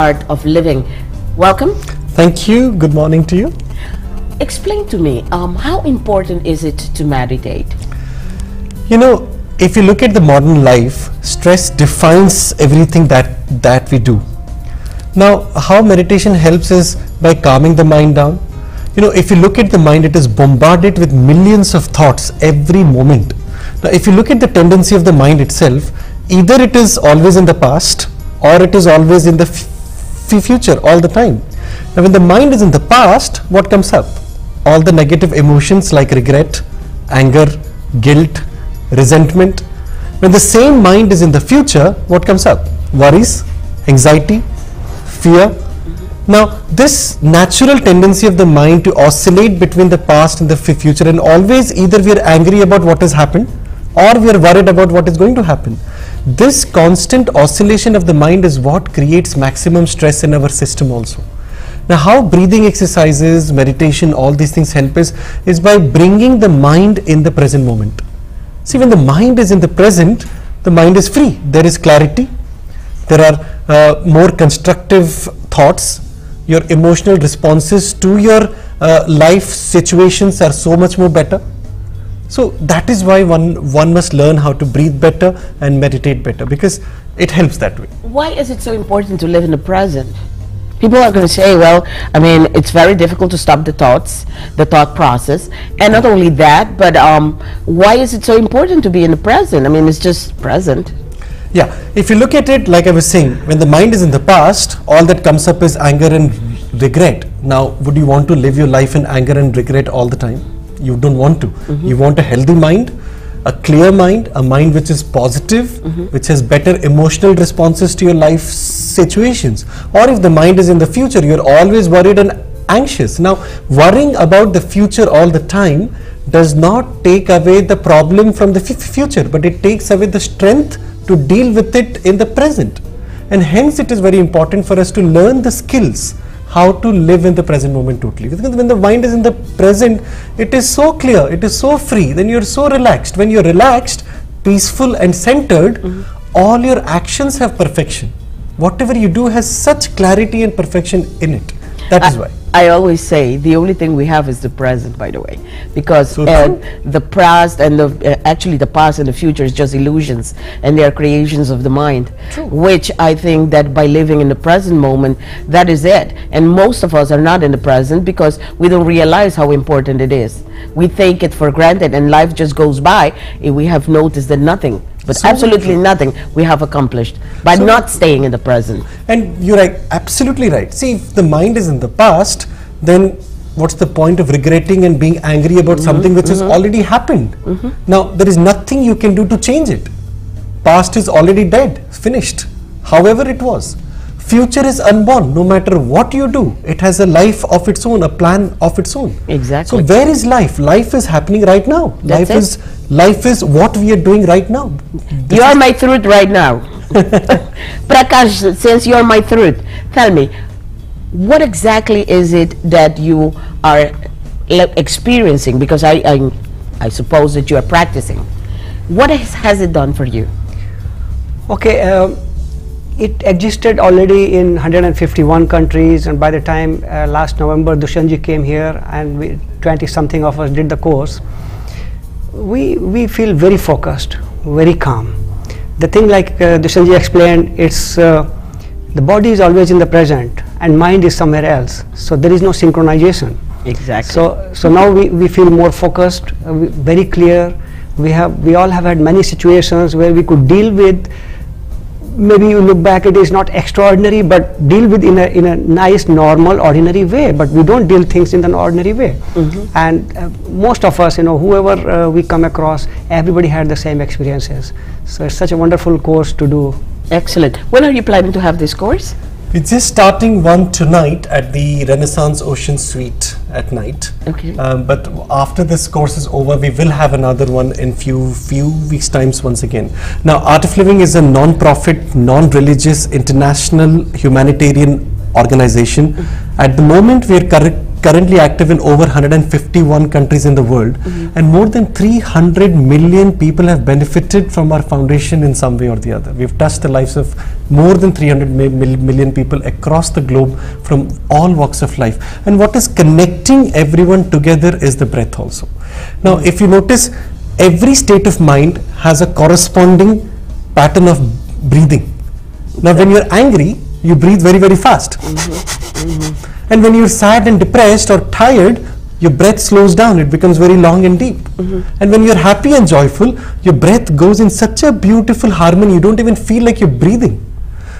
art of living. Welcome. Thank you. Good morning to you. Explain to me, how important is it to meditate? You know, if you look at the modern life, stress defines everything that we do. Now, how meditation helps is by calming the mind down. You know, if you look at the mind, it is bombarded with millions of thoughts every moment. Now, if you look at the tendency of the mind itself, either it is always in the past or it is always in the future all the time. Now, when the mind is in the past, what comes up? All the negative emotions like regret, anger, guilt, resentment. When the same mind is in the future, what comes up? Worries, anxiety, fear. Now, this natural tendency of the mind to oscillate between the past and the future, and always either we are angry about what has happened or we are worried about what is going to happen. This constant oscillation of the mind is what creates maximum stress in our system also. Now, how breathing exercises, meditation, all these things help us is by bringing the mind in the present moment. See, when the mind is in the present, the mind is free. There is clarity. There are more constructive thoughts. Your emotional responses to your life situations are so much more better. So that is why one must learn how to breathe better and meditate better, because it helps that way. Why is it so important to live in the present? People are going to say, well, I mean, it's very difficult to stop the thoughts, the thought process. And not only that, but why is it so important to be in the present? I mean, it's just present. Yeah, if you look at it, like I was saying, when the mind is in the past, all that comes up is anger and regret. Now, would you want to live your life in anger and regret all the time? You don't want to. You want a healthy mind, a clear mind, a mind which is positive, which has better emotional responses to your life situations. Or if the mind is in the future, you're always worried and anxious. Now, worrying about the future all the time does not take away the problem from the future, but it takes away the strength to deal with it in the present. And hence it is very important for us to learn the skills how to live in the present moment totally. Because when the mind is in the present, it is so clear, it is so free, then you're so relaxed. When you're relaxed, peaceful and centered, all your actions have perfection. Whatever you do has such clarity and perfection in it. That is why. I always say the only thing we have is the present, by the way, because So the past and actually the past and the future is just illusions, and they are creations of the mind. True. Which I think that by living in the present moment, that is it. And most of us are not in the present because we don't realize how important it is. We take it for granted, and life just goes by, and we have noticed that nothing, but So absolutely true. nothing we have accomplished by So not staying in the present. And you're right, absolutely right. See, if the mind is in the past, then what's the point of regretting and being angry about something which has already happened? Now, there is nothing you can do to change it. Past is already dead, finished, however it was. Future is unborn. No matter what you do, it has a life of its own, a plan of its own. Exactly. So where is life? Life is happening right now. Life is what we are doing right now. You are my truth right now. Prakash, since you're my truth, tell me, what exactly is it that you are experiencing? Because I suppose that you are practicing. What has it done for you? Okay, it existed already in 151 countries, and by the time last November Dushyant came here and 20 something of us did the course, we feel very focused, very calm. The thing like Dushyant explained, it's the body is always in the present and mind is somewhere else, so there is no synchronization. Exactly. So now we feel more focused, very clear. We all have had many situations where we could deal with. Maybe you look back, it is not extraordinary, but deal with in a nice, normal, ordinary way. But we don't deal things in an ordinary way. And most of us, whoever we come across, everybody had the same experiences. So it's such a wonderful course to do. Excellent. When are you planning to have this course? We're just starting one tonight at the Renaissance Ocean Suite at night. Okay. But after this course is over, we will have another one in few weeks times once again. Now, Art of Living is a non-profit, non-religious, international humanitarian organization. At the moment, we are currently active in over 151 countries in the world, and more than 300 million people have benefited from our foundation in some way or the other. We've touched the lives of more than 300 million people across the globe from all walks of life. And what is connecting everyone together is the breath also. Now, if you notice, every state of mind has a corresponding pattern of breathing. Now, when you're angry, you breathe very, very fast. And when you're sad and depressed or tired, your breath slows down. It becomes very long and deep. And when you're happy and joyful, your breath goes in such a beautiful harmony, you don't even feel like you're breathing.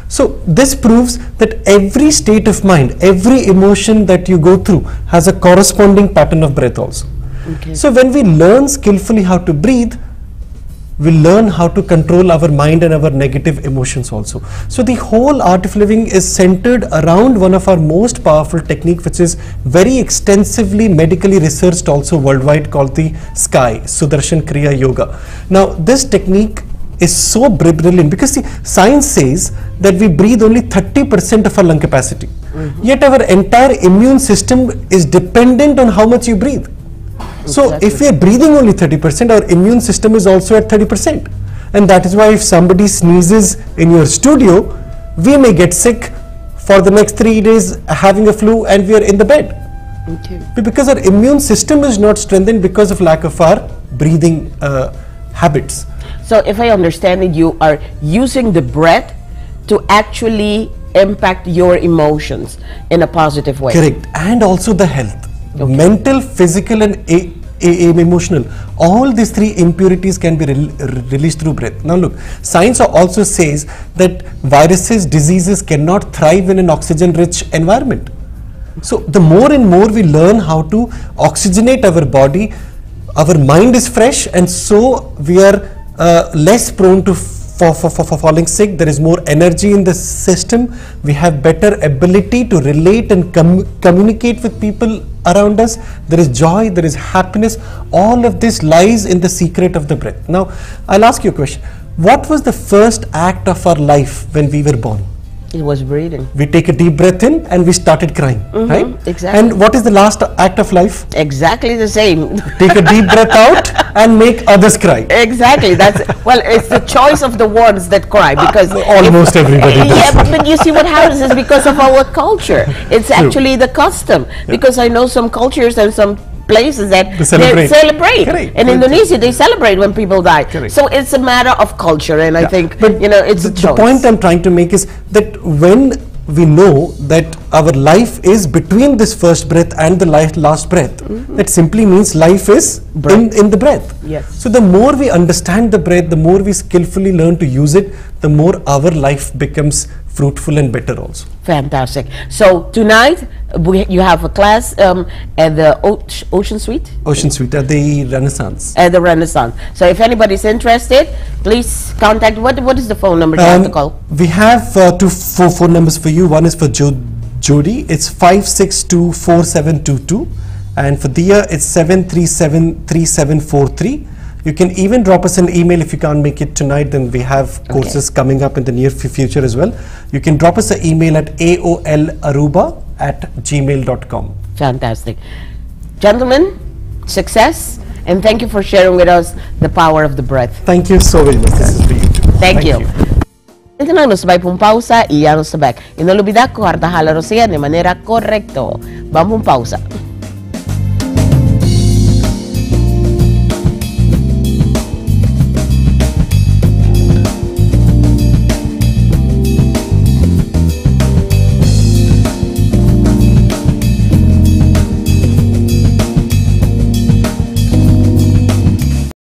So this proves that every state of mind, every emotion that you go through has a corresponding pattern of breath also. So when we learn skillfully how to breathe, we learn how to control our mind and our negative emotions also. So the whole art of living is centered around one of our most powerful technique, which is very extensively medically researched also worldwide, called the SKY, Sudarshan Kriya Yoga. Now this technique is so brilliant because the science says that we breathe only 30% of our lung capacity. Yet our entire immune system is dependent on how much you breathe. So if we are breathing only 30%, our immune system is also at 30%. And that is why if somebody sneezes in your studio, we may get sick for the next 3 days having a flu and we are in the bed. Because our immune system is not strengthened because of lack of our breathing habits. So if I understand it, you are using the breath to actually impact your emotions in a positive way. Correct. And also the health. Mental, physical and emotional, all these three impurities can be released through breath. Now look, science also says that viruses, diseases cannot thrive in an oxygen rich environment. So the more and more we learn how to oxygenate our body, our mind is fresh, and so we are less prone to for falling sick. There is more energy in the system. We have better ability to relate and communicate with people around us. There is joy, there is happiness. All of this lies in the secret of the breath. Now, I'll ask you a question. What was the first act of our life when we were born? It was breathing. We take a deep breath in and we started crying, right? Exactly. And what is the last act of life? Exactly the same. Take a deep breath out and make others cry. Exactly. That's well, it's the choice of the ones that cry, because almost everybody does. Yeah, but you see what happens is because of our culture. It's actually the custom. Because I know some cultures and some places that they celebrate. In Indonesia, they celebrate when people die. So it's a matter of culture, and I think, but you know, it's a choice. The point I'm trying to make is that when we know that our life is between this first breath and the last breath, that simply means life is in the breath. Yes. So the more we understand the breath, the more we skillfully learn to use it, the more our life becomes fruitful and better also. Fantastic. So tonight you have a class at the Ocean Suite? Ocean Suite at the Renaissance. At the Renaissance. So if anybody's interested, please contact, what is the phone number you have to call? We have two phone numbers for you. One is for Jody, it's 5624722, and for Dia it's 7373743. You can even drop us an email if you can't make it tonight. Then we have courses coming up in the near future as well. You can drop us an email at aolaruba@gmail.com. Fantastic. Gentlemen, success, and thank you for sharing with us the power of the breath. Thank you so very much. This is for you too. Thank you. Maintenant, nos sabay pong pausa, iyan nos sabay. Inolubida ko, harta halaro siya de manera correcto. Vamos pong pausa.